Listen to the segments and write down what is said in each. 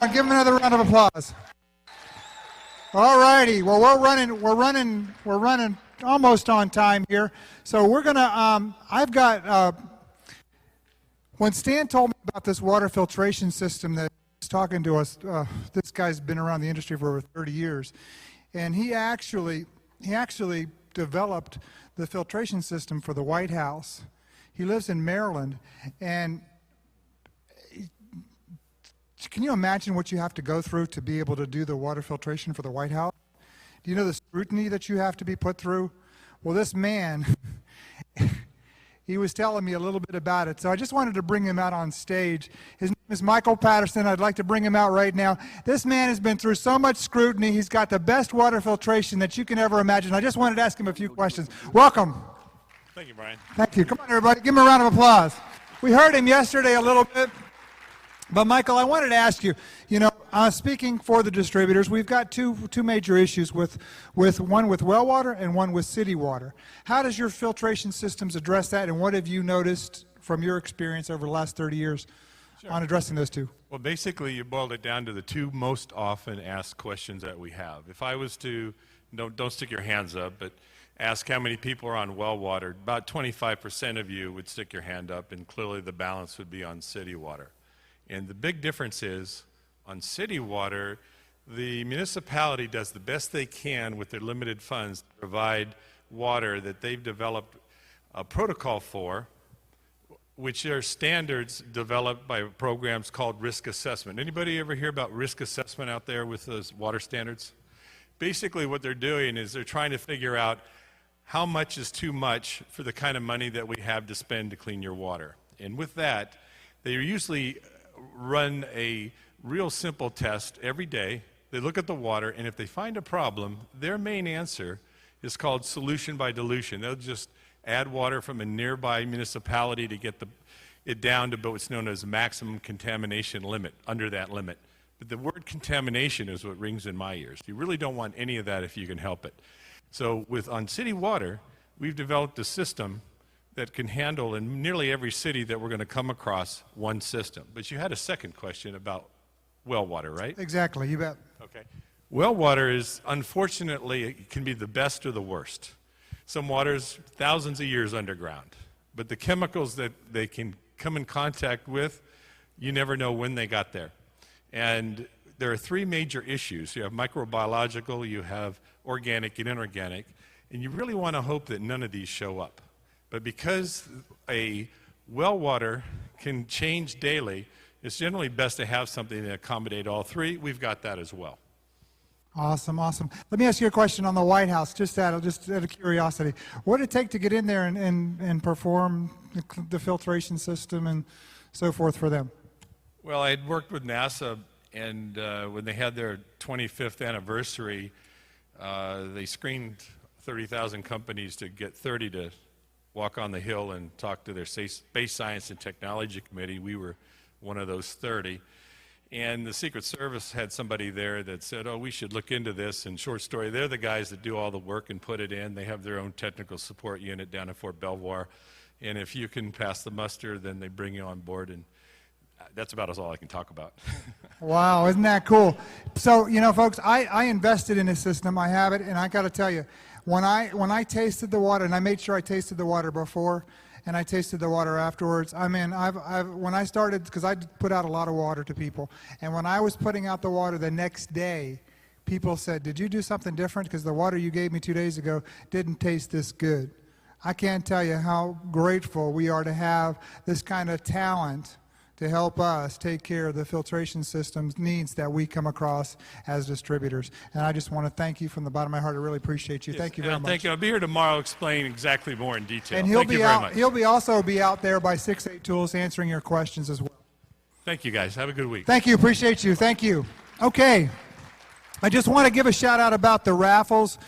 Give him another round of applause. All righty. Well, we're running almost on time here. So we're gonna. I've got. When Stan told me about this water filtration system that he's talking to us, this guy's been around the industry for over 30 years, and he actually developed the filtration system for the White House. He lives in Maryland, and can you imagine what you have to go through to be able to do the water filtration for the White House? Do you know the scrutiny that you have to be put through? Well, this man, he was telling me a little bit about it, so I just wanted to bring him out on stage. His name is Michael Patterson. I'd like to bring him out right now. This man has been through so much scrutiny. He's got the best water filtration that you can ever imagine. I just wanted to ask him a few questions. Welcome. Thank you, Brian. Thank you. Come on, everybody. Give him a round of applause. We heard him yesterday a little bit. But Michael, I wanted to ask you, speaking for the distributors, we've got two major issues with one with well water and one with city water. How does your filtration systems address that, and what have you noticed from your experience over the last 30 years on addressing those two? Well, basically, you boiled it down to the two most often asked questions that we have. If I was to, don't stick your hands up, but ask how many people are on well water, about 25% of you would stick your hand up, and clearly the balance would be on city water. And the big difference is, on city water, the municipality does the best they can with their limited funds to provide water that they've developed a protocol for, which are standards developed by programs called risk assessment. Anybody ever hear about risk assessment out there with those water standards? Basically what they're doing is they're trying to figure out how much is too much for the kind of money that we have to spend to clean your water. And with that, they usually run a real simple test every day. They look at the water, and if they find a problem, their main answer is called solution by dilution. They'll just add water from a nearby municipality to get it down to what's known as maximum contamination limit, under that limit. But the word contamination is what rings in my ears. You really don't want any of that if you can help it. So on city water, we've developed a system that can handle in nearly every city that we're going to come across one system. But you had a second question about well water, right? Exactly, you bet. Okay. Well water is, unfortunately, it can be the best or the worst. Some water's thousands of years underground, but the chemicals that they can come in contact with, you never know when they got there. And there are three major issues. You have microbiological, you have organic and inorganic, and you really want to hope that none of these show up. But because a well water can change daily, it's generally best to have something that accommodate all three. We've got that as well. Awesome, awesome. Let me ask you a question on the White House, just out of curiosity. What did it take to get in there and perform the filtration system and so forth for them? Well, I had worked with NASA, and when they had their 25th anniversary, they screened 30,000 companies to get 30 to walk on the Hill and talk to their Space Science and Technology Committee. We were one of those 30. And the Secret Service had somebody there that said, oh, we should look into this. And short story, they're the guys that do all the work and put it in. They have their own technical support unit down at Fort Belvoir. And if you can pass the muster, then they bring you on board. And that's about all I can talk about. Wow, isn't that cool? So, folks, I invested in this system. I have it, and I got to tell you, when I tasted the water, and I made sure I tasted the water before, and I tasted the water afterwards. I mean, when I started, because I put out a lot of water to people, and when I was putting out the water the next day, people said, "Did you do something different? Because the water you gave me 2 days ago didn't taste this good." I can't tell you how grateful we are to have this kind of talent to help us take care of the filtration systems needs that we come across as distributors. And I just want to thank you from the bottom of my heart. I really appreciate you. Yes, thank you very much. Thank you. I'll be here tomorrow explaining exactly more in detail. And he'll thank be you very out. much. He'll also be out there by 6-8 Tools answering your questions as well. Thank you, guys. Have a good week. Thank you. Appreciate you. Thank you. Okay. I just want to give a shout out about the raffles.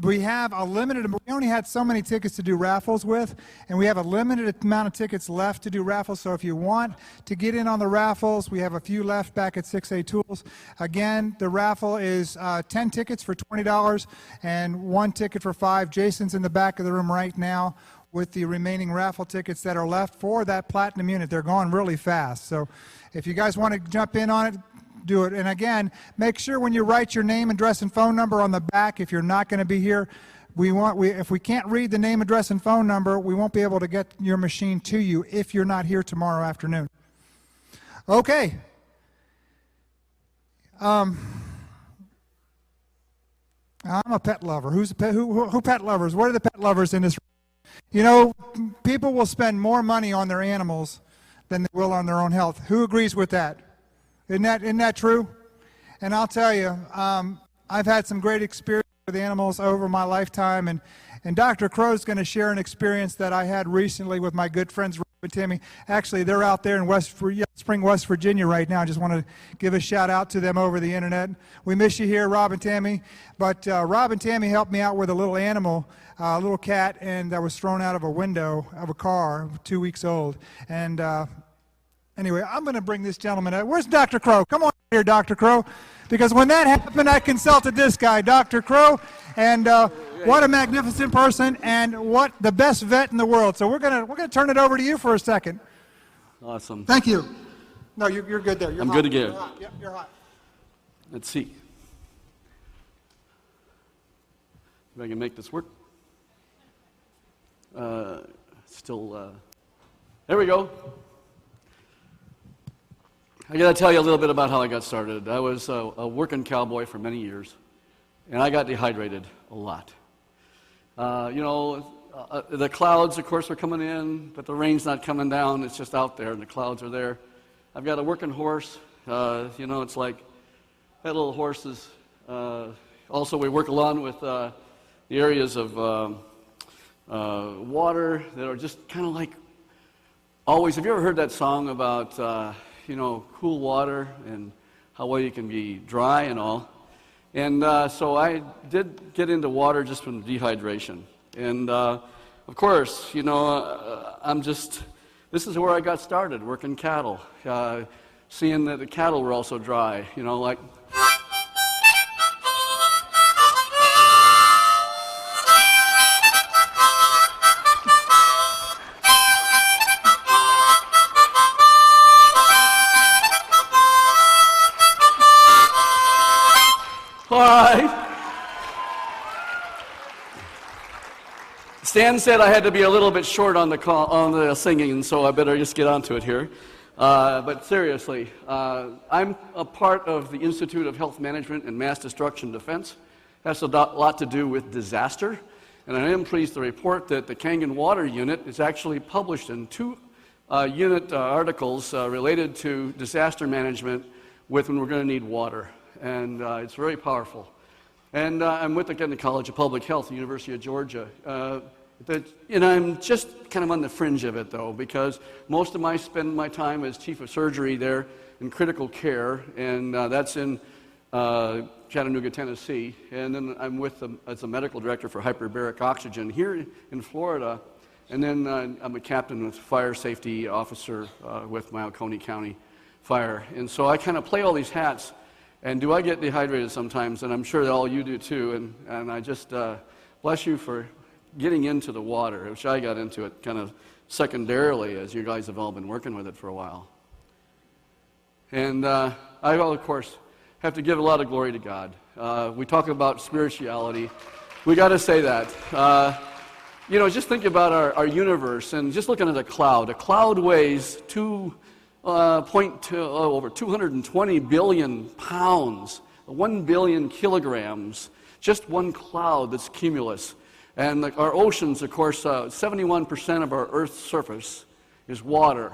We have a limited, we only had so many tickets to do raffles with, and we have a limited amount of tickets left to do raffles. So if you want to get in on the raffles, we have a few left back at 6A Tools. Again, the raffle is 10 tickets for $20 and 1 ticket for $5. Jason's in the back of the room right now with the remaining raffle tickets that are left for that platinum unit. They're going really fast. So if you guys want to jump in on it, do it. And again, make sure when you write your name, address, and phone number on the back, if you're not going to be here, if we can't read the name, address, and phone number, we won't be able to get your machine to you if you're not here tomorrow afternoon. Okay. I'm a pet lover. Who pet lovers? What are the pet lovers in this room? You know, people will spend more money on their animals than they will on their own health. Who agrees with that? Isn't that true? And I'll tell you, I've had some great experience with animals over my lifetime, and Dr. Crowe's going to share an experience that I had recently with my good friends Rob and Tammy. Actually, they're out there in Spring, West Virginia right now. I just want to give a shout out to them over the internet. We miss you here, Rob and Tammy. But Rob and Tammy helped me out with a little animal, a little cat, and that was thrown out of a window of a car, 2 weeks old. And anyway, I'm going to bring this gentleman out. Where's Dr. Crowe? Come on here, Dr. Crowe. Because when that happened, I consulted this guy, Dr. Crowe, and what a magnificent person, and what the best vet in the world. So we're gonna turn it over to you for a second. Awesome. Thank you. No, you're good there. I'm good to go. You're hot. Yep, you're hot. Let's see if I can make this work. There we go. I got to tell you a little bit about how I got started. I was a working cowboy for many years, and I got dehydrated a lot. The clouds, of course, are coming in, but the rain's not coming down. It's just out there, and the clouds are there. I've got a working horse. It's like that little horse is. Also, we work along with the areas of water that are just kind of like always. Have you ever heard that song about cool water and how well you can be dry and all? And so I did get into water just from dehydration. And of course, this is where I got started, working cattle, seeing that the cattle were also dry, like. All right. Stan said I had to be a little bit short on the singing, and so I better just get onto it here. But seriously, I'm a part of the Institute of Health Management and Mass Destruction Defense. That's a lot to do with disaster, and I am pleased to report that the Kangen Water Unit is actually published in two unit articles related to disaster management with when we're going to need water. And it's very powerful. And I'm with the College of Public Health, the University of Georgia. And I'm just kind of on the fringe of it, though, because most of spend my time as chief of surgery there in critical care, and that's in Chattanooga, Tennessee. And then I'm with them as a medical director for hyperbaric oxygen here in Florida. And then I'm a captain with fire safety officer with Oconee County Fire. And so I kind of play all these hats. And do I get dehydrated sometimes? And I'm sure that all you do too. And I just bless you for getting into the water, which I got into it kind of secondarily, as you guys have all been working with it for a while. And I, of course, have to give a lot of glory to God. We talk about spirituality. We got to say that. Just think about our universe and just looking at a cloud. A cloud weighs over 220 billion pounds, 1 billion kilograms, just one cloud that's cumulus. And our oceans, of course, 71% of our Earth's surface is water.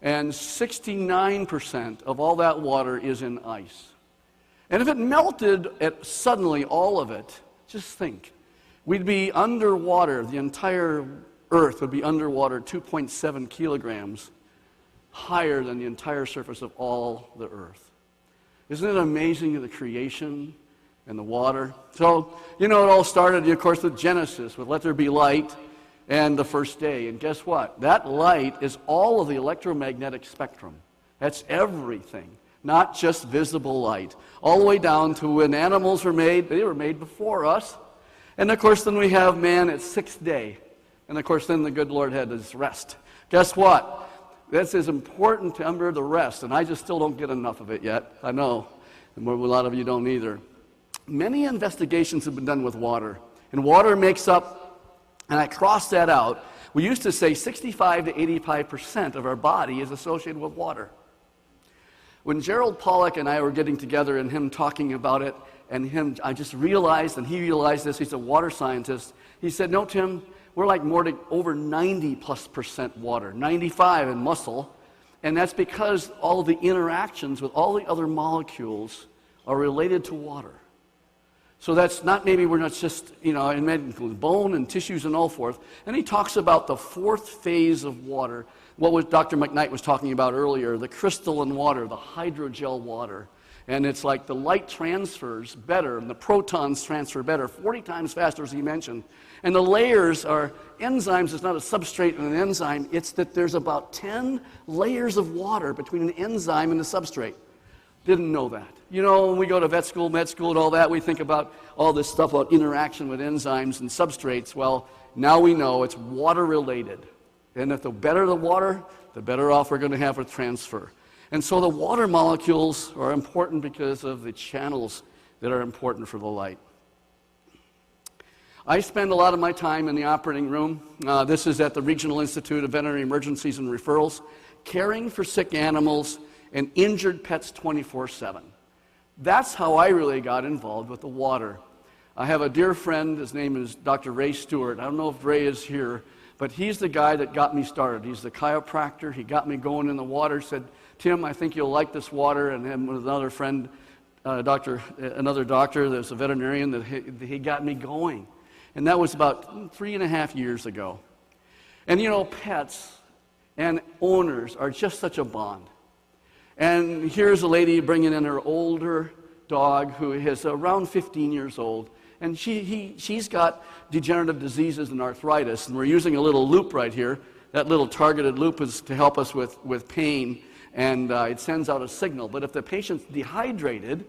And 69% of all that water is in ice. And if it melted suddenly, all of it, just think, we'd be underwater, the entire Earth would be underwater 2.7 kilograms higher than the entire surface of all the earth. Isn't it amazing, the creation and the water? So, it all started, of course, with Genesis, with let there be light, and the first day. And guess what? That light is all of the electromagnetic spectrum. That's everything, not just visible light. All the way down to when animals were made, they were made before us. And of course, then we have man at sixth day. And of course, then the good Lord had his rest. Guess what? This is important to under the rest, and I just still don't get enough of it yet. I know, and a lot of you don't either. Many investigations have been done with water, and water makes up, and I crossed that out. We used to say 65 to 85% of our body is associated with water. When Gerald Pollack and I were getting together and him talking about it, and I just realized, and he realized this, he's a water scientist, he said, no, Tim, we're like over 90+% water, 95 in muscle, and that's because all of the interactions with all the other molecules are related to water. So that's not, maybe we're not just, in bone and tissues and all forth. And he talks about the fourth phase of water, what Dr. McKnight was talking about earlier, the crystalline water, the hydrogel water. And it's like the light transfers better and the protons transfer better, 40 times faster, as he mentioned. And the layers are enzymes. It's not a substrate and an enzyme. It's that there's about 10 layers of water between an enzyme and the substrate. Didn't know that. When we go to vet school, med school, and all that, we think about all this stuff about interaction with enzymes and substrates. Well, now we know it's water-related. And if the better the water, the better off we're going to have with transfer. And so the water molecules are important because of the channels that are important for the light. I spend a lot of my time in the operating room. This is at the Regional Institute of Veterinary Emergencies and Referrals, caring for sick animals and injured pets 24/7. That's how I really got involved with the water. I have a dear friend, his name is Dr. Ray Stewart. I don't know if Ray is here, but he's the guy that got me started. He's the chiropractor. He got me going in the water, said, Tim, I think you'll like this water, and then with another friend, another doctor that's a veterinarian, that he got me going. And that was about 3.5 years ago. And pets and owners are just such a bond. And here's a lady bringing in her older dog who is around 15 years old, and she's got degenerative diseases and arthritis, and we're using a little loop right here. That little targeted loop is to help us with pain, and it sends out a signal. But if the patient's dehydrated,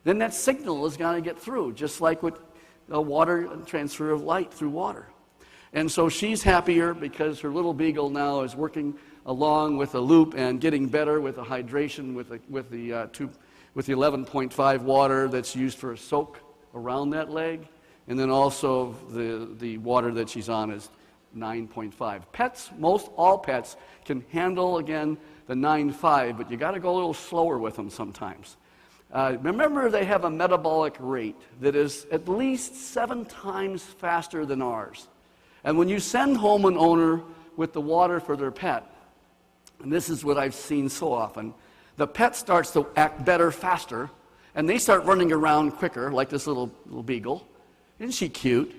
then that signal is going to get through, just like with water transfer of light through water. And so she's happier because her little beagle now is working along with a loop and getting better with the hydration with the 11.5 water that's used for a soak around that leg, and then also the water that she's on is 9.5. Pets, all pets can handle again the 9.5, but you got to go a little slower with them sometimes. Remember, they have a metabolic rate that is at least 7 times faster than ours. And when you send home an owner with the water for their pet, and this is what I've seen so often, the pet starts to act better faster, and they start running around quicker, like this little beagle. Isn't she cute,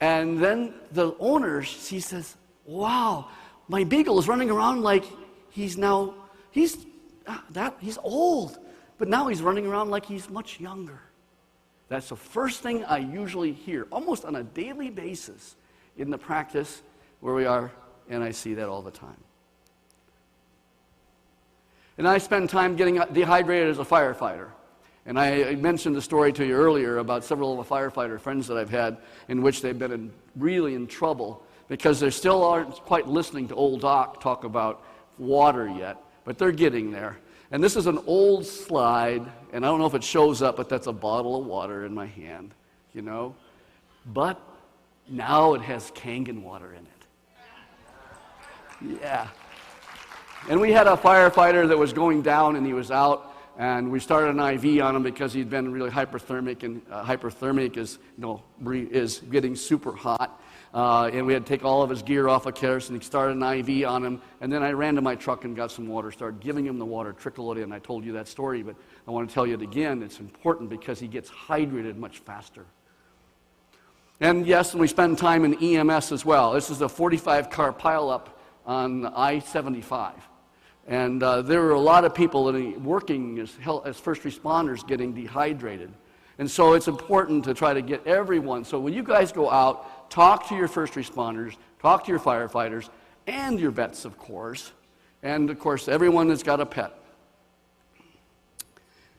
And then the owner, she says, wow, my beagle is running around like he's old, but now he's running around like he's much younger. That's the first thing I usually hear, almost on a daily basis in the practice where we are, and I see that all the time. And I spend time getting dehydrated as a firefighter. And I mentioned the story to you earlier about several of the firefighter friends that I've had in which they've been really in trouble because they still aren't quite listening to old Doc talk about water yet, but they're getting there. And this is an old slide, and I don't know if it shows up, but that's a bottle of water in my hand, But now it has Kangen water in it. Yeah. And we had a firefighter that was going down, and he was out, and we started an IV on him because he'd been really hyperthermic, and hyperthermic is getting super hot. And we had to take all of his gear off of kerosene. He started an IV on him, and then I ran to my truck and got some water, started giving him the water, trickle it in. I told you that story, but I want to tell you it again. It's important because he gets hydrated much faster. And yes, and we spend time in EMS as well. This is a 45-car pileup on I-75. And there were a lot of people that are working as first responders getting dehydrated. And so it's important to try to get everyone. So when you guys go out, talk to your first responders, talk to your firefighters, and your vets, of course. And, of course, everyone that's got a pet.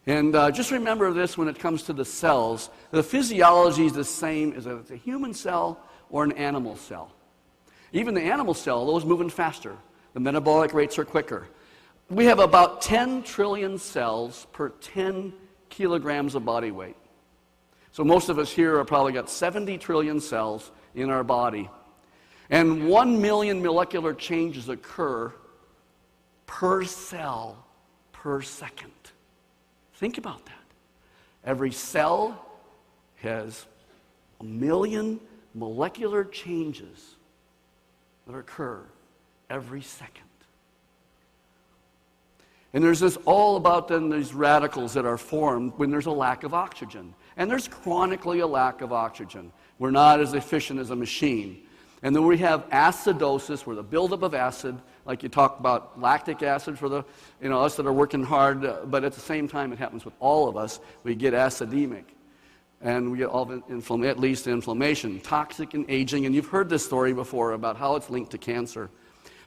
And just remember this when it comes to the cells. The physiology is the same as if it's a human cell or an animal cell. Even the animal cell, those moving faster. The metabolic rates are quicker. We have about 10 trillion cells per 10 kilograms of body weight. So most of us here have probably got 70 trillion cells in our body. And 1 million molecular changes occur per cell per second. Think about that. Every cell has 1 million molecular changes that occur every second. And there's this all about then these radicals that are formed when there's a lack of oxygen. And there's chronically a lack of oxygen. We're not as efficient as a machine. And then we have acidosis, where the buildup of acid, like you talk about lactic acid for the, us that are working hard, but at the same time it happens with all of us, we get acidemic. And we get all it leads to inflammation, toxic and aging. And you've heard this story before about how it's linked to cancer.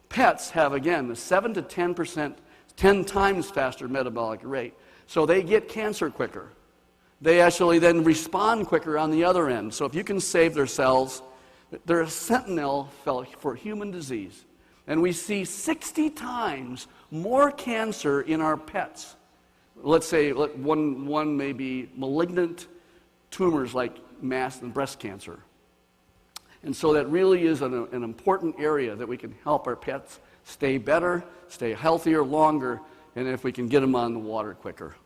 Pets have, again, a 7 to 10%, 10 times faster metabolic rate. So they get cancer quicker. They actually then respond quicker on the other end. So if you can save their cells, they're a sentinel for human disease. And we see 60 times more cancer in our pets. Let's say one may be malignant tumors like mass and breast cancer. And so that really is an important area that we can help our pets stay better, stay healthier longer, and if we can get them on the water quicker.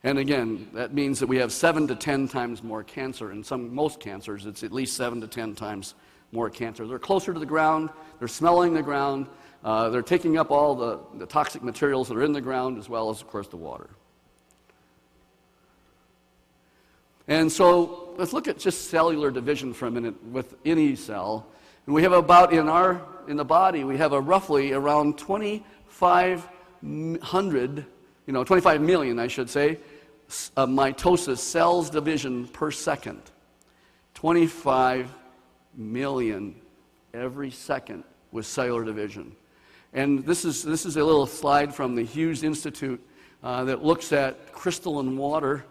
And again, that means that we have 7 to 10 times more cancer. In most cancers, it's at least 7 to 10 times more cancer. They're closer to the ground, they're smelling the ground, they're taking up all the toxic materials that are in the ground, as well as, of course, the water. And so let's look at just cellular division for a minute with any cell. And we have about, in the body, we have roughly around 25 million, I should say, mitosis, cells division per second. 25 million every second with cellular division. And this is a little slide from the Hughes Institute that looks at crystalline water.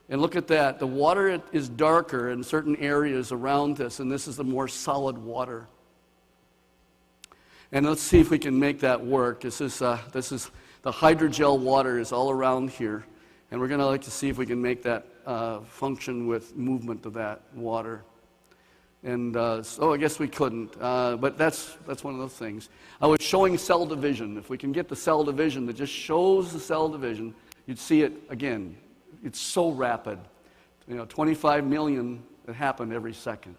And look at that. The water is darker in certain areas around this, and this is the more solid water. And let's see if we can make that work. This is the hydrogel water is all around here, and we're going to like to see if we can make that function with movement of that water. And so I guess we couldn't, but that's one of those things. I was showing cell division. If we can get the cell division that just shows the cell division, you'd see it again. It's so rapid. 25 million that happen every second.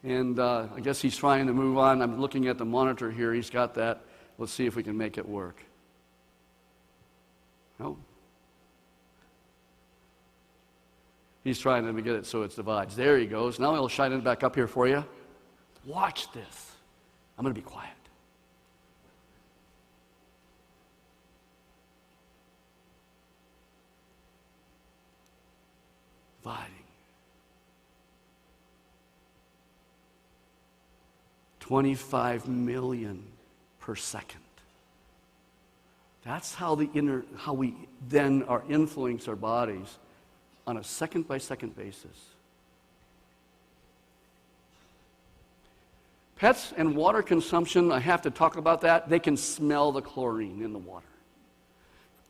And I guess he's trying to move on. I'm looking at the monitor here. He's got that. Let's see if we can make it work. No. He's trying to get it so it divides. There he goes. Now he'll shine it back up here for you. Watch this. I'm going to be quiet. Dividing. 25 million per second. That's how we then are influence our bodies on a second by second basis. Pets and water consumption, I have to talk about that. They can smell the chlorine in the water.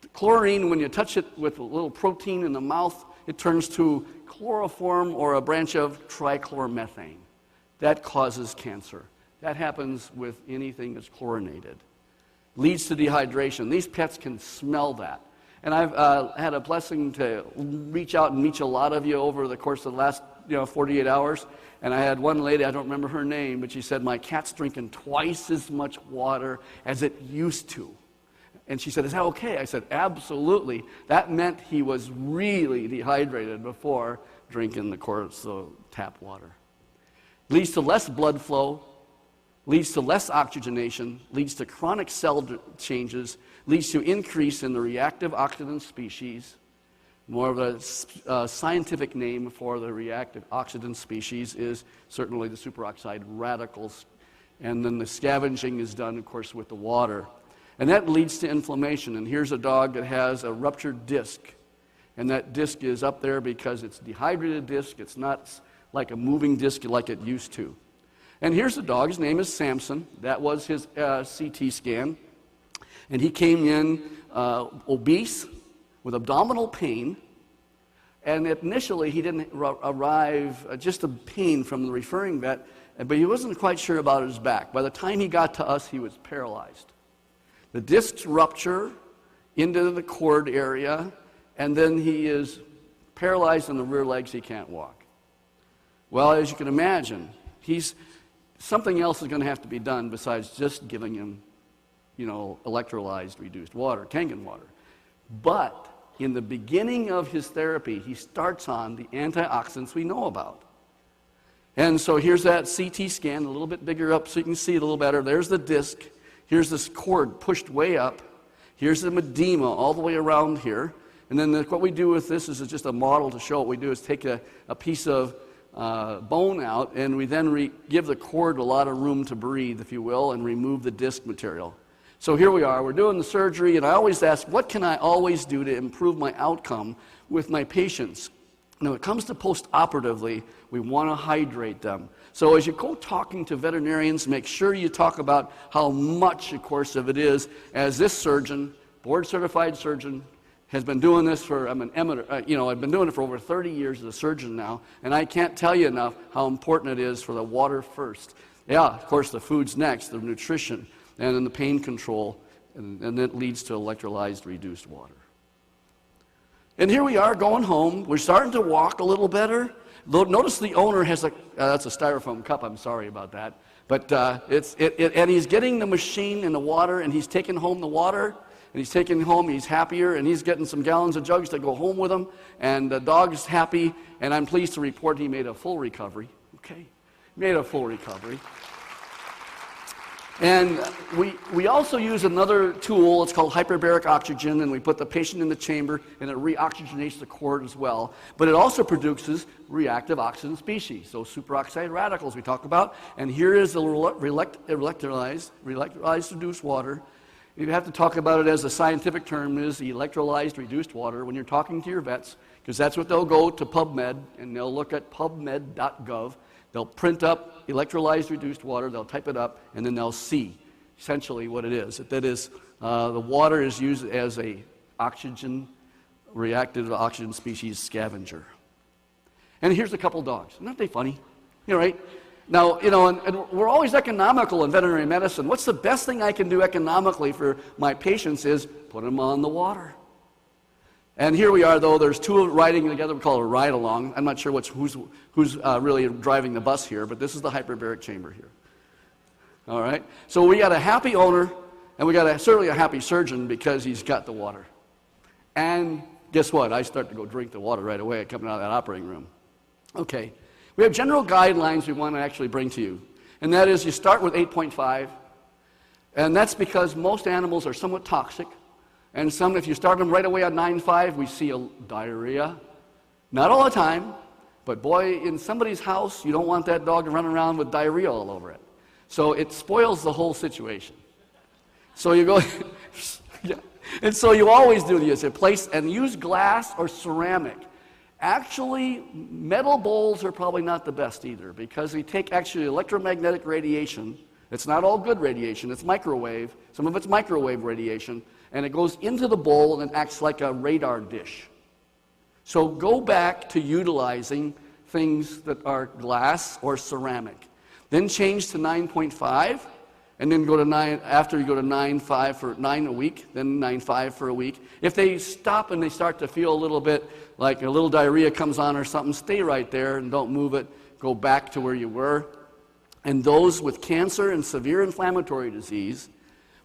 The chlorine, when you touch it with a little protein in the mouth, it turns to chloroform or a branch of trichloromethane. That causes cancer. That happens with anything that's chlorinated. Leads to dehydration. These pets can smell that. And I've had a blessing to reach out and meet a lot of you over the course of the last 48 hours. And I had one lady, I don't remember her name, but she said, my cat's drinking twice as much water as it used to. And she said, is that okay? I said, absolutely. That meant he was really dehydrated before drinking the tap water. Leads to less blood flow, leads to less oxygenation, leads to chronic cell changes, leads to increase in the reactive oxidant species. More of a scientific name for the reactive oxidant species is certainly the superoxide radicals. And then the scavenging is done, of course, with the water. And that leads to inflammation. And here's a dog that has a ruptured disc. And that disc is up there because it's a dehydrated disc. It's not like a moving disc like it used to. And here's the dog. His name is Samson. That was his CT scan. And he came in obese with abdominal pain. And initially, he didn't arrive, just a pain from the referring vet, but he wasn't quite sure about his back. By the time he got to us, he was paralyzed. The discs rupture into the cord area, and then he is paralyzed in the rear legs. He can't walk. Well, as you can imagine, something else is going to have to be done besides just giving him, electrolyzed reduced water, Kangen water. But in the beginning of his therapy, he starts on the antioxidants we know about. And so here's that CT scan, a little bit bigger up so you can see it a little better. There's the disc. Here's this cord pushed way up. Here's the edema all the way around here. And then what we do with this is just a model to show what we do is take a piece of bone out, and we then give the cord a lot of room to breathe, if you will, and remove the disc material. So here we are, we're doing the surgery, and I always ask, what can I always do to improve my outcome with my patients? Now, when it comes to post-operatively, we want to hydrate them. So as you go talking to veterinarians, make sure you talk about how much, of course, of it is, as this surgeon, board-certified surgeon, has been doing this for, I've been doing it for over 30 years as a surgeon now, and I can't tell you enough how important it is for the water first. Yeah, of course, the food's next, the nutrition, and then the pain control, and it leads to electrolyzed reduced water. And here we are going home. We're starting to walk a little better. Notice the owner has that's a styrofoam cup, I'm sorry about that. But and he's getting the machine and the water, and he's taking home the water, and he's taking it home, he's happier, and he's getting some gallons of jugs to go home with him, and the dog's happy, and I'm pleased to report he made a full recovery. Okay, made a full recovery. And we also use another tool. It's called hyperbaric oxygen, and we put the patient in the chamber, and it reoxygenates the cord as well. But it also produces reactive oxygen species, those superoxide radicals we talk about. And here is the electrolyzed reduced water. You have to talk about it as the scientific term is electrolyzed reduced water when you're talking to your vets, because that's what they'll go to PubMed, and they'll look at pubmed.gov. They'll print up electrolyzed reduced water, they'll type it up, and then they'll see essentially what it is. That is, the water is used as a reactive oxygen species scavenger. And here's a couple dogs. Aren't they funny? Right? Now, and we're always economical in veterinary medicine. What's the best thing I can do economically for my patients is put them on the water. And here we are, though, there's two riding together, we call it a ride-along. I'm not sure who's really driving the bus here, but this is the hyperbaric chamber here. All right? So we got a happy owner, and we got certainly a happy surgeon because he's got the water. And guess what? I start to go drink the water right away coming out of that operating room. Okay. We have general guidelines we want to actually bring to you. And that is you start with 8.5, and that's because most animals are somewhat toxic. And some, if you start them right away on 9.5, we see diarrhea. Not all the time, but boy, in somebody's house, you don't want that dog to run around with diarrhea all over it. So it spoils the whole situation. So you go, yeah. And so you always do this, place and use glass or ceramic. Actually, metal bowls are probably not the best either because they take actually electromagnetic radiation. It's not all good radiation, it's microwave. Some of it's microwave radiation. And it goes into the bowl and it acts like a radar dish. So go back to utilizing things that are glass or ceramic. Then change to 9.5, and then go to 9, after you go to 9.5 for 9 a week, then 9.5 for a week. If they stop and they start to feel a little bit like a little diarrhea comes on or something, stay right there and don't move it. Go back to where you were. And those with cancer and severe inflammatory disease,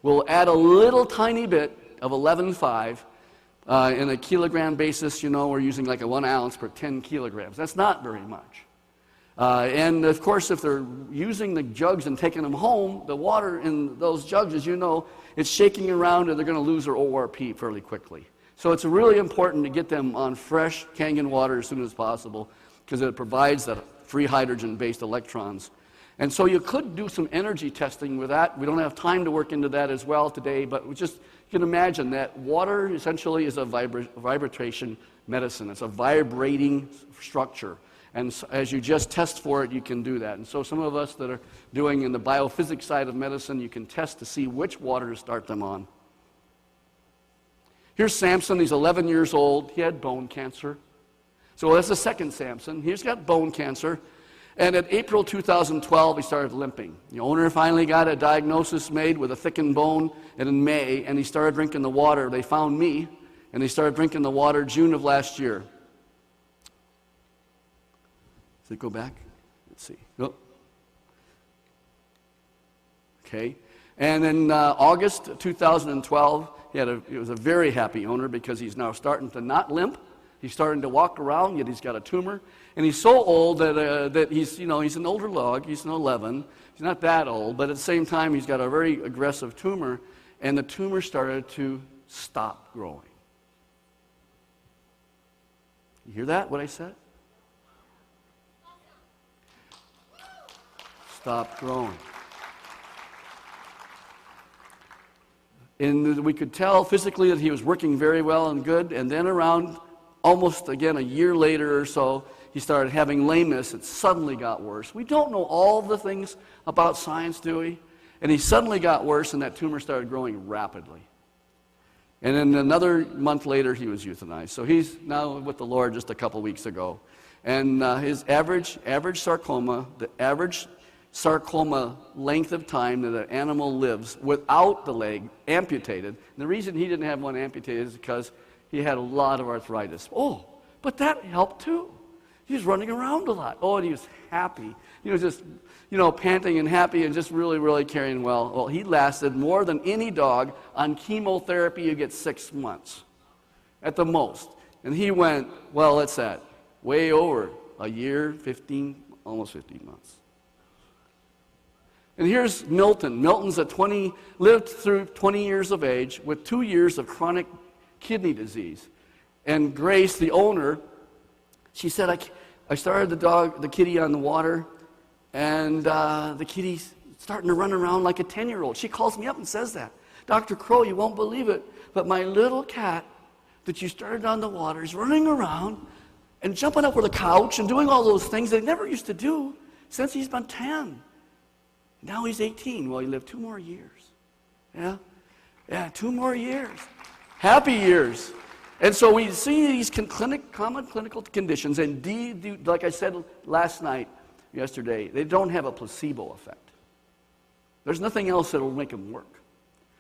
we'll add a little tiny bit of 11.5 in a kilogram basis. We're using like a 1 ounce per 10 kilograms. That's not very much. And of course, if they're using the jugs and taking them home, the water in those jugs, as you know, it's shaking around and they're going to lose their ORP fairly quickly. So it's really important to get them on fresh Kangen water as soon as possible because it provides that free hydrogen-based electrons. And so you could do some energy testing with that. We don't have time to work into that as well today, but you can imagine that water essentially is a vibration medicine. It's a vibrating structure. And as you just test for it, you can do that. And so some of us that are doing in the biophysics side of medicine, you can test to see which water to start them on. Here's Samson. He's 11 years old. He had bone cancer. So that's the second Samson. He's got bone cancer. And in April 2012, he started limping. The owner finally got a diagnosis made with a thickened bone in May, and he started drinking the water. They found me, and they started drinking the water June of last year. Does it go back? Let's see. Oh. Okay. And in August 2012, he was a very happy owner because he's now starting to not limp. He's starting to walk around, yet he's got a tumor. And he's so old that he's an older log. He's an 11. He's not that old, but at the same time, he's got a very aggressive tumor, and the tumor started to stop growing. You hear that, what I said? Stop growing. And we could tell physically that he was working very well and good, and then around almost, again, a year later or so, he started having lameness. It suddenly got worse. We don't know all the things about science, do we? And he suddenly got worse, and that tumor started growing rapidly. And then another month later, he was euthanized. So he's now with the Lord just a couple weeks ago. And his average sarcoma, the average sarcoma length of time that an animal lives without the leg amputated. And the reason he didn't have one amputated is because he had a lot of arthritis. Oh, but that helped too. He was running around a lot. Oh, and he was happy. He was just, panting and happy and just really, really carrying well. Well, he lasted more than any dog on chemotherapy. You get 6 months at the most. And he went, well, what's that? Way over a year, almost 15 months. And here's Milton. Milton's lived through 20 years of age with 2 years of chronic kidney disease. And Grace, the owner, she said, I started the kitty on the water, and the kitty's starting to run around like a 10-year-old. She calls me up and says that. Dr. Crowe, you won't believe it, but my little cat that you started on the water is running around and jumping up with a couch and doing all those things that he never used to do since he's been 10. Now he's 18. Well, he lived 2 more years. Yeah, 2 more years. Happy years. And so we see these common clinical conditions, and like I said yesterday, they don't have a placebo effect. There's nothing else that will make them work.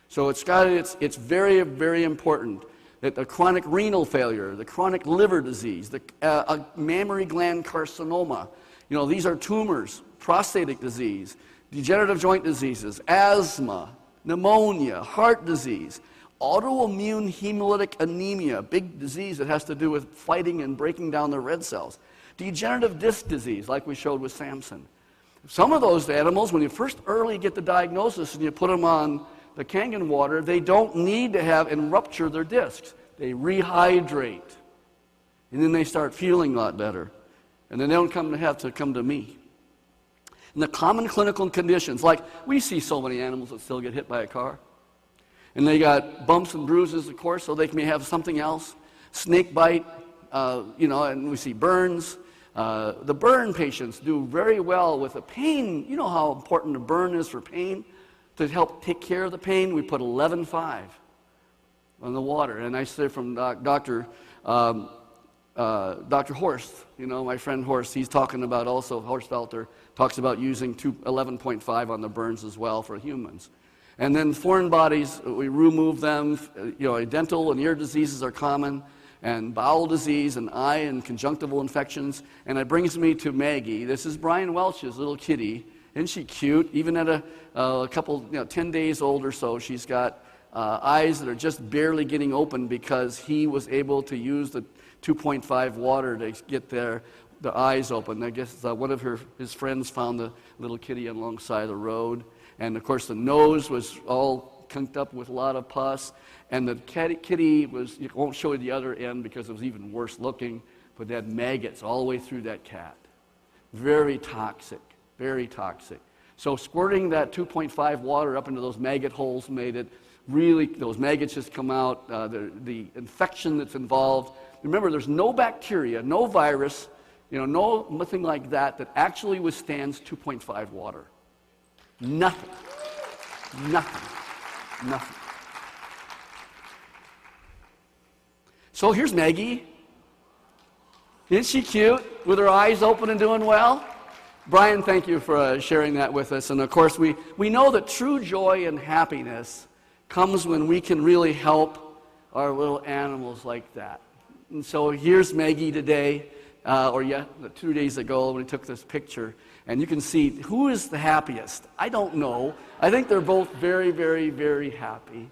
So it's very, very important that the chronic renal failure, the chronic liver disease, the mammary gland carcinoma, these are tumors, prostatic disease, degenerative joint diseases, asthma, pneumonia, heart disease, autoimmune hemolytic anemia, big disease that has to do with fighting and breaking down the red cells, degenerative disc disease, like we showed with Samson. Some of those animals, when you first early get the diagnosis and you put them on the Kangen water, they don't need to have and rupture their discs. They rehydrate, and then they start feeling a lot better, and then they don't have to come to me. And the common clinical conditions, like we see so many animals that still get hit by a car. And they got bumps and bruises, of course, so they may have something else. Snake bite, and we see burns. The burn patients do very well with the pain. You know how important a burn is for pain? To help take care of the pain, we put 11.5 on the water. And I say from Dr. Horst, my friend Horst, he's talking about also, Horst Felter, talks about using 11.5 on the burns as well for humans. And then foreign bodies, we remove them. Dental and ear diseases are common, and bowel disease and eye and conjunctival infections. And it brings me to Maggie. This is Brian Welch's little kitty. Isn't she cute? Even at a couple, 10 days old or so, she's got eyes that are just barely getting open because he was able to use the 2.5 water to get the eyes open. I guess one of his friends found the little kitty alongside the road. And of course the nose was all conked up with a lot of pus. And the kitty was, you won't show you the other end because it was even worse looking, but it had maggots all the way through that cat. Very toxic, very toxic. So squirting that 2.5 water up into those maggot holes made it really, those maggots just come out, the infection that's involved. Remember, there's no bacteria, no virus Nothing like that actually withstands 2.5 water. Nothing. Nothing. So here's Maggie. Isn't she cute, with her eyes open and doing well? Brian, thank you for sharing that with us. And of course, we know that true joy and happiness comes when we can really help our little animals like that. And so here's Maggie today, 2 days ago when we took this picture. And you can see who is the happiest. I don't know. I think they're both very, very, very happy,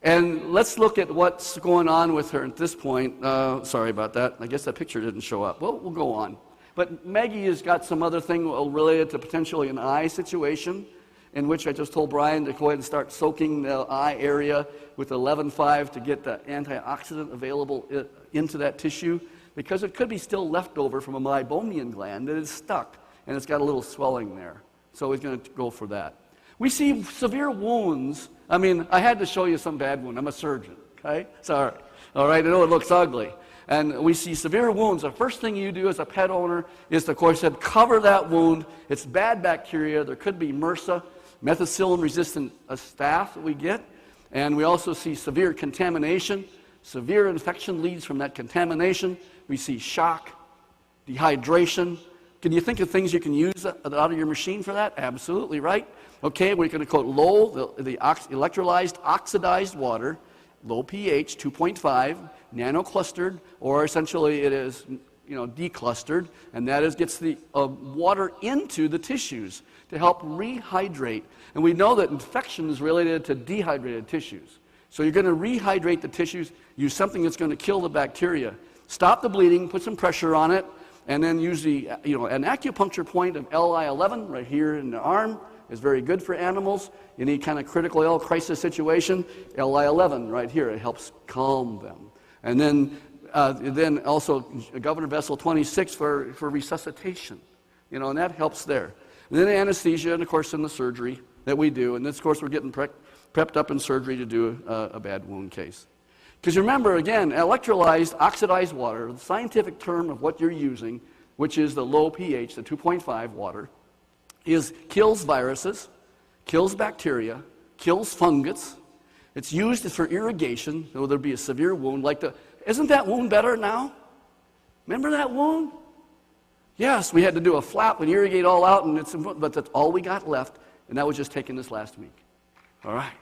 And let's look at what's going on with her at this point. Sorry about that. I guess that picture didn't show up. Well, we'll go on. But Maggie has got some other thing related to potentially an eye situation, in which I just told Brian to go ahead and start soaking the eye area with 11.5 to get the antioxidant available into that tissue, because it could be still left over from a meibomian gland that is stuck, and it's got a little swelling there. So he's going to go for that. We see severe wounds. I had to show you some bad wound. I'm a surgeon, okay? Sorry. All right, I know it looks ugly. And we see severe wounds. The first thing you do as a pet owner is to, of course, cover that wound. It's bad bacteria. There could be MRSA, methicillin-resistant staph that we get. And we also see severe contamination. Severe infection leads from that contamination. We see shock, dehydration. Can you think of things you can use out of your machine for that? Absolutely, right? Okay, we're going to quote the electrolyzed oxidized water, low pH, 2.5, nanoclustered, or essentially it is declustered, and that gets the water into the tissues to help rehydrate. And we know that infection is related to dehydrated tissues. So you're going to rehydrate the tissues, use something that's going to kill the bacteria, stop the bleeding, put some pressure on it, and then use an acupuncture point of Li11 right here in the arm is very good for animals. Any kind of critical ill crisis situation, Li11 right here, it helps calm them. And then also Governor Vessel 26 for resuscitation, and that helps there. And then anesthesia, and of course in the surgery that we do, and then of course we're getting prepped up in surgery to do a bad wound case. Because remember, again, electrolyzed, oxidized water, the scientific term of what you're using, which is the low pH, the 2.5 water, kills viruses, kills bacteria, kills fungus. It's used for irrigation, so there'll be a severe wound. Isn't that wound better now? Remember that wound? Yes, we had to do a flap and irrigate all out, but that's all we got left, and that was just taken this last week. All right.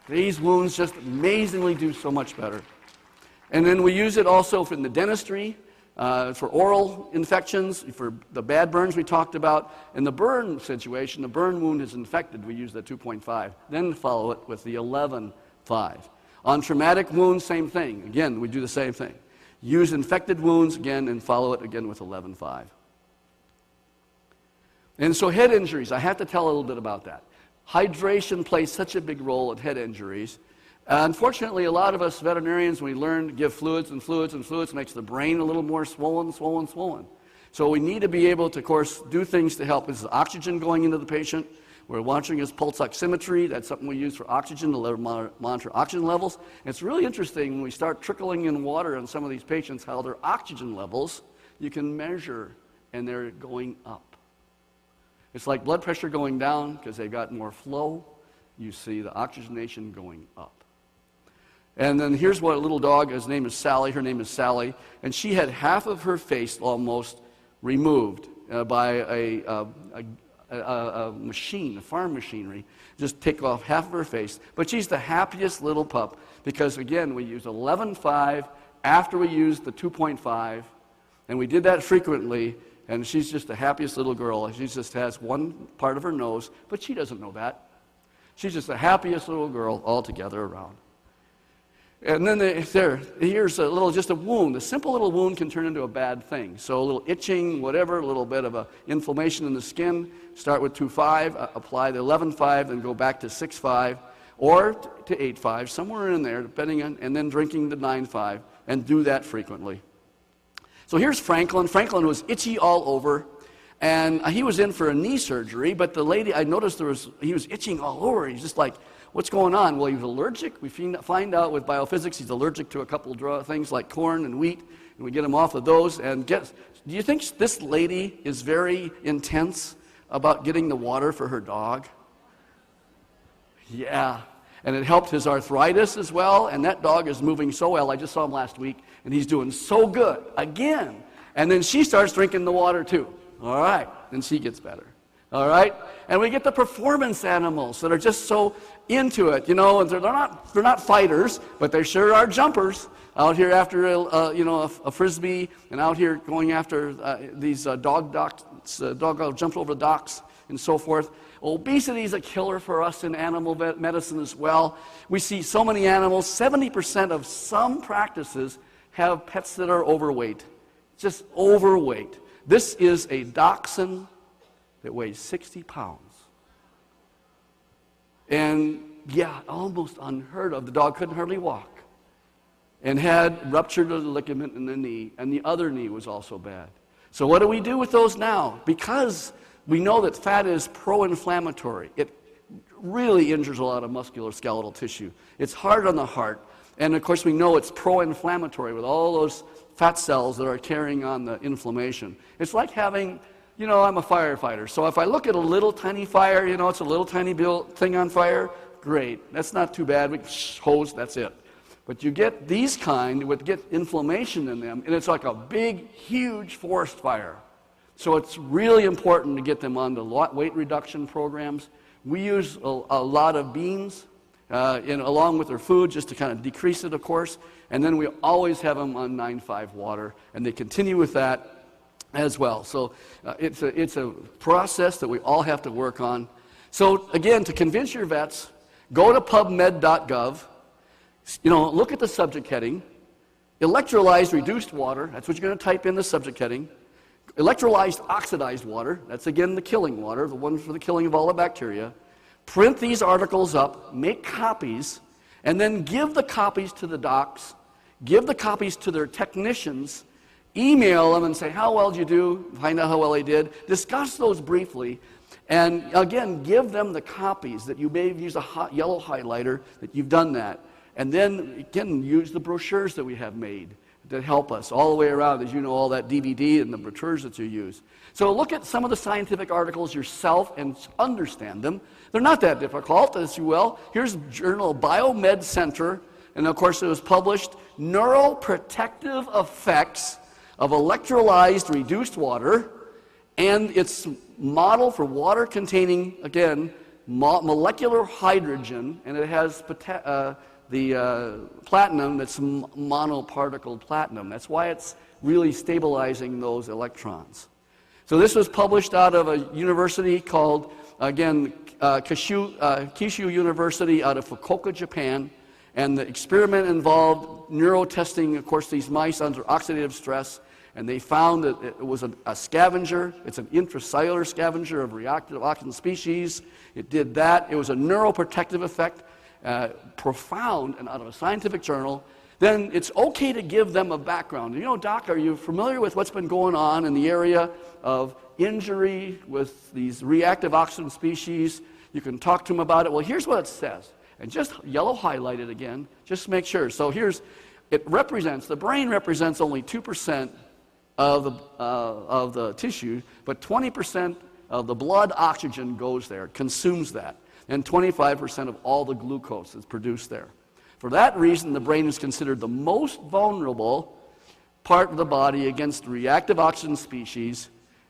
These wounds just amazingly do so much better. And then we use it also in the dentistry, for oral infections, for the bad burns we talked about. In the burn situation, the burn wound is infected, we use the 2.5. Then follow it with the 11.5. On traumatic wounds, same thing. Again, we do the same thing. Use infected wounds again and follow it again with 11.5. And so head injuries, I have to tell a little bit about that. Hydration plays such a big role in head injuries. Unfortunately, a lot of us veterinarians, when we learn to give fluids, makes the brain a little more swollen. So we need to be able to, of course, do things to help. This is oxygen going into the patient. We're watching his pulse oximetry. That's something we use for oxygen to monitor oxygen levels. And it's really interesting when we start trickling in water on some of these patients, how their oxygen levels, you can measure, and they're going up. It's like blood pressure going down because they've got more flow. You see the oxygenation going up. And then here's what a little dog, his name is Sally, her name is Sally, and she had half of her face almost removed by a machine, a farm machinery, just take off half of her face. But she's the happiest little pup because, again, we use 11.5 after we use the 2.5, and we did that frequently, and she's just the happiest little girl. She just has one part of her nose, but she doesn't know that. She's just the happiest little girl altogether around. And then here's just a wound. A simple little wound can turn into a bad thing. So a little itching, whatever, a little bit of a inflammation in the skin. Start with 2.5, apply the 11.5, then go back to 6.5, or to 8.5, somewhere in there, depending on, and then drinking the 9.5, and do that frequently. So here's Franklin. Franklin was itchy all over, and he was in for a knee surgery, but the lady, I noticed he was itching all over. He's just like, what's going on? Well, he's allergic. We find out with biophysics he's allergic to a couple of things like corn and wheat, and we get him off of those. And do you think this lady is very intense about getting the water for her dog? Yeah. And it helped his arthritis as well, and that dog is moving so well. I just saw him last week, and he's doing so good again. And then she starts drinking the water too. All right, then she gets better. All right, and we get the performance animals that are just so into it, you know. And they're not fighters, but they sure are jumpers. Out here after a frisbee, and out here going after these dog jumped over the docks and so forth. Obesity is a killer for us in animal medicine as well. We see so many animals. 70% of some practices have pets that are overweight, just overweight. This is a dachshund that weighs 60 pounds. And yeah, almost unheard of. The dog couldn't hardly walk and had ruptured the ligament in the knee, and the other knee was also bad. So what do we do with those now? Because we know that fat is pro-inflammatory. It really injures a lot of musculoskeletal tissue. It's hard on the heart. And of course we know it's pro-inflammatory with all those fat cells that are carrying on the inflammation. It's like having, you know, I'm a firefighter. So if I look at a little tiny fire, you know, it's a little tiny thing on fire, great. That's not too bad. We hose, that's it. But you get these kind, would get inflammation in them, and it's like a big, huge forest fire. So it's really important to get them on the weight reduction programs. We use a lot of beans along with their food just to kind of decrease it, of course. And then we always have them on 9-5 water, and they continue with that as well. So it's a process that we all have to work on. So again, to convince your vets, go to pubmed.gov. You know, look at the subject heading. Electrolyzed reduced water, that's what you're going to type in the subject heading. Electrolyzed oxidized water, that's again the killing water, the one for the killing of all the bacteria. Print these articles up, make copies, and then give the copies to the docs, give the copies to their technicians, email them and say, how well did you do? Find out how well they did. Discuss those briefly, and again, give them the copies that you may have used a yellow highlighter, that you've done that. And then, again, use the brochures that we have made that help us all the way around, as you know, all that DVD and the brochures that you use. So look at some of the scientific articles yourself and understand them. They're not that difficult, as you will. Here's Journal Biomed Center, and of course it was published, Neuroprotective Effects of Electrolyzed Reduced Water, and its model for water containing, again, molecular hydrogen, and it has the platinum that's monoparticle platinum. That's why it's really stabilizing those electrons. So this was published out of a university called, again, Kyushu University out of Fukuoka, Japan. And the experiment involved neurotesting, of course, these mice under oxidative stress. And they found that it was a scavenger. It's an intracellular scavenger of reactive oxygen species. It did that. It was a neuroprotective effect. Profound and out of a scientific journal. Then it's okay to give them a background. You know, Doc, are you familiar with what's been going on in the area of injury with these reactive oxygen species? You can talk to them about it. Well, here's what it says. And just yellow highlight it again, just to make sure. So it represents, the brain represents only 2% of the tissue, but 20% of the blood oxygen goes there, consumes that. And 25% of all the glucose is produced there. For that reason, the brain is considered the most vulnerable part of the body against reactive oxygen species,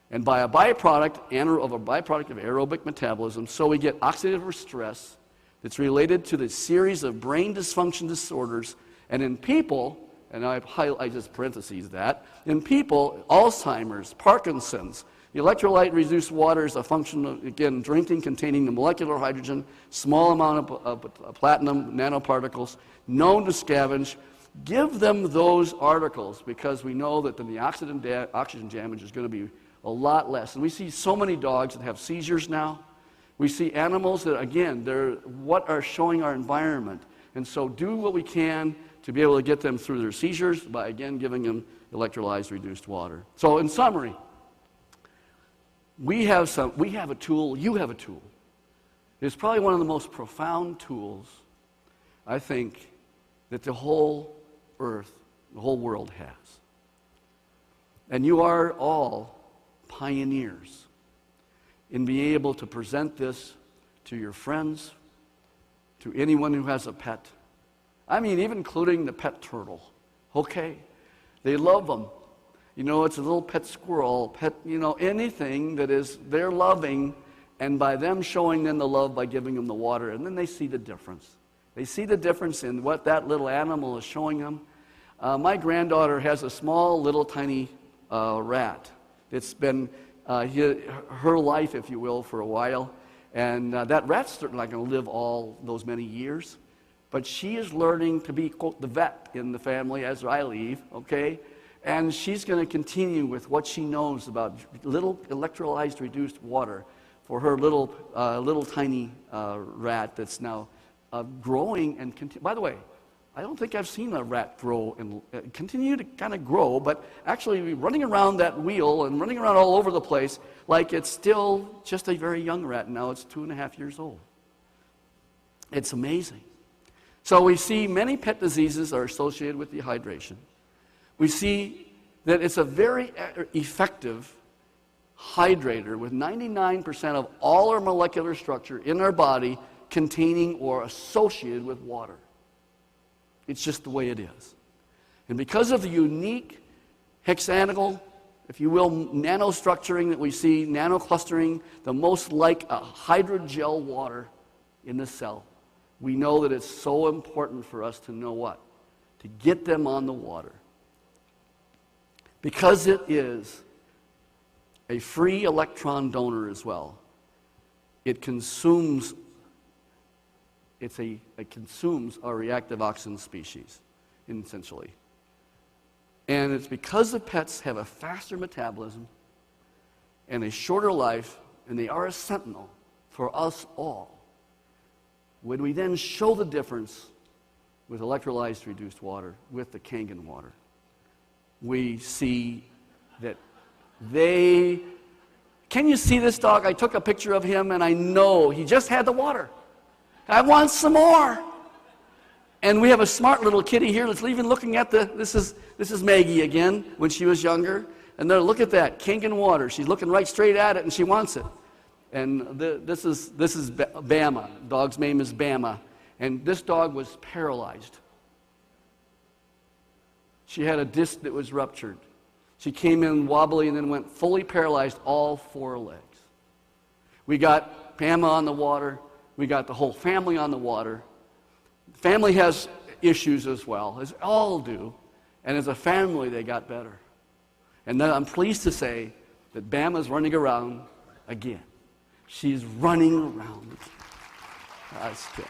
and by a byproduct of aerobic metabolism. So we get oxidative stress that's related to the series of brain dysfunction disorders. And in people, and I just parentheses that, in people, Alzheimer's, Parkinson's, the electrolyte reduced water is a function of, again, drinking containing the molecular hydrogen, small amount of platinum nanoparticles, known to scavenge. Give them those articles, because we know that then the oxygen damage is going to be a lot less. And we see so many dogs that have seizures now. We see animals that, again, they're what are showing our environment. And so do what we can to be able to get them through their seizures by, again, giving them electrolyzed reduced water. So in summary, we have a tool, you have a tool. is probably one of the most profound tools, I think, that the whole earth, the whole world has. And you are all pioneers in being able to present this to your friends, to anyone who has a pet. I mean, even including the pet turtle. Okay? They love them. You know, it's a little pet squirrel, pet, you know, anything that is, they're loving, and by them showing them the love by giving them the water, and then they see the difference. They see the difference in what that little animal is showing them. My granddaughter has a small, little, tiny rat. It's been her life, if you will, for a while. And that rat's certainly not going to live all those many years. But she is learning to be, quote, the vet in the family as I leave, okay? And she's going to continue with what she knows about little electrolyzed reduced water for her little tiny rat that's now growing and by the way, I don't think I've seen a rat grow and continue to kind of grow, but actually running around that wheel and running around all over the place like it's still just a very young rat. Now it's 2.5 years old. It's amazing. So we see many pet diseases are associated with dehydration. We see that it's a very effective hydrator with 99% of all our molecular structure in our body containing or associated with water. It's just the way it is. And because of the unique hexagonal, if you will, nanostructuring that we see, nanoclustering, the most like a hydrogel water in the cell, we know that it's so important for us to know what? To get them on the water. Because it is a free electron donor as well, it consumes it consumes our reactive oxygen species, essentially. And it's because the pets have a faster metabolism and a shorter life, and they are a sentinel for us all. When we then show the difference with electrolyzed reduced water, with the Kangen water, we see that they... Can you see this dog? I took a picture of him, and I know he just had the water. I want some more. And we have a smart little kitty here that's even looking at this is Maggie again, when she was younger. And there, look at that, Kangen water. She's looking right straight at it, and she wants it. And this is Bama. Dog's name is Bama. And this dog was paralyzed. She had a disc that was ruptured. She came in wobbly and then went fully paralyzed, all 4 legs. We got Bama on the water. We got the whole family on the water. The family has issues as well, as all do. And as a family, they got better. And then I'm pleased to say that Bama's running around again. She's running around. That's good.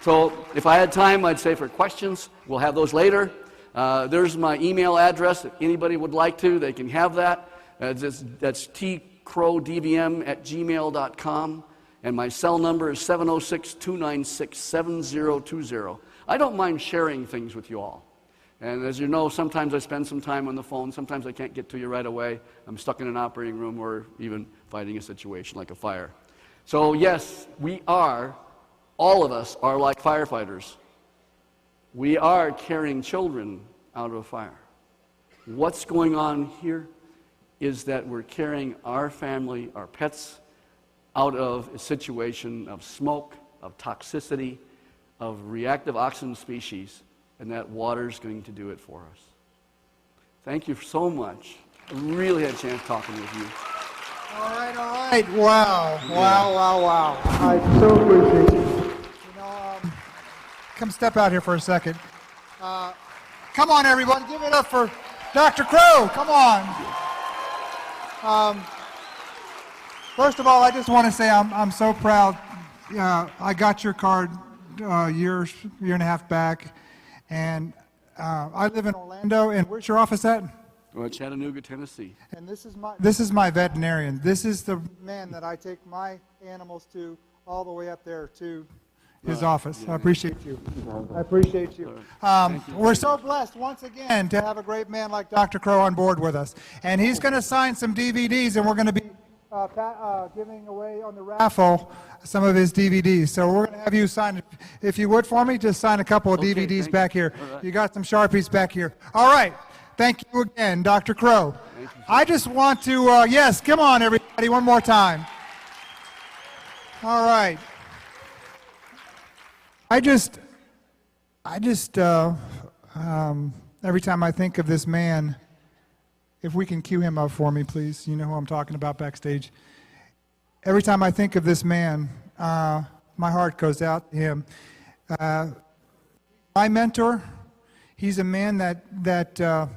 So if I had time, I'd say for questions, we'll have those later. There's my email address. If anybody would like to, they can have that. That's tcrowdvm@gmail.com. And my cell number is 706-296-7020. I don't mind sharing things with you all. And as you know, sometimes I spend some time on the phone. Sometimes I can't get to you right away. I'm stuck in an operating room or even fighting a situation like a fire. So yes, all of us are like firefighters. We are carrying children out of a fire. What's going on here is that we're carrying our family, our pets, out of a situation of smoke, of toxicity, of reactive oxygen species, and that water's going to do it for us. Thank you so much. I really had a chance talking with you. All right, all right. Wow, wow. I so appreciate you. You know, come step out here for a second. Come on, everybody. Give it up for Dr. Crowe. Come on. First of all, I just want to say I'm so proud. I got your card a year and a half back, and I live in Orlando. And where's your office at? Well, Chattanooga, Tennessee. And this is my veterinarian. This is the man that I take my animals to all the way up there to his office. Yeah. I appreciate you. I appreciate you. We're so blessed once again to have a great man like Dr. Crowe on board with us. And he's going to sign some DVDs, and we're going to be giving away on the raffle some of his DVDs. So we're going to have you sign, if you would for me, just sign a couple of Okay, DVDs thank back you. here. All right. You got some Sharpies back here. All right. Thank you again, Dr. Crowe. I just want to, yes, come on, everybody, one more time. All right. Every time I think of this man, if we can cue him up for me, please. You know who I'm talking about backstage. Every time I think of this man, my heart goes out to him. My mentor, he's a man that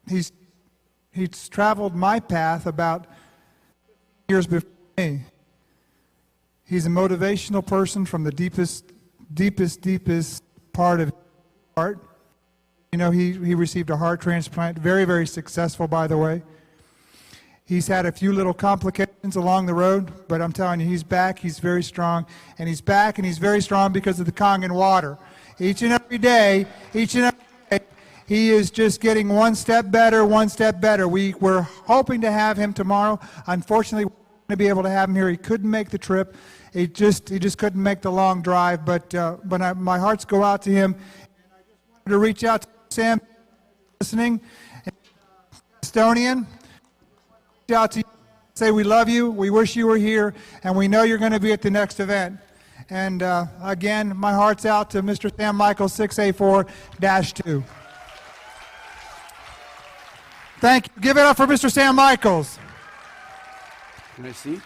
he's traveled my path about years before me. He's a motivational person from the deepest part of his heart. You know, he received a heart transplant, very, very successful, by the way. He's had a few little complications along the road, but I'm telling you, he's back, he's very strong, and he's back and he's very strong because of the Kangen water. Each and every day, he is just getting one step better, one step better. We're hoping to have him tomorrow. Unfortunately, we're going to be able to have him here. He couldn't make the trip. He just couldn't make the long drive, but my hearts go out to him. And I just wanted to reach out to Sam, listening, Estonian, reach out to you, say we love you, we wish you were here, and we know you're going to be at the next event. And again, my heart's out to Mr. Sam Michaels, 6A4-2. Thank you. Give it up for Mr. Sam Michaels. Can I see?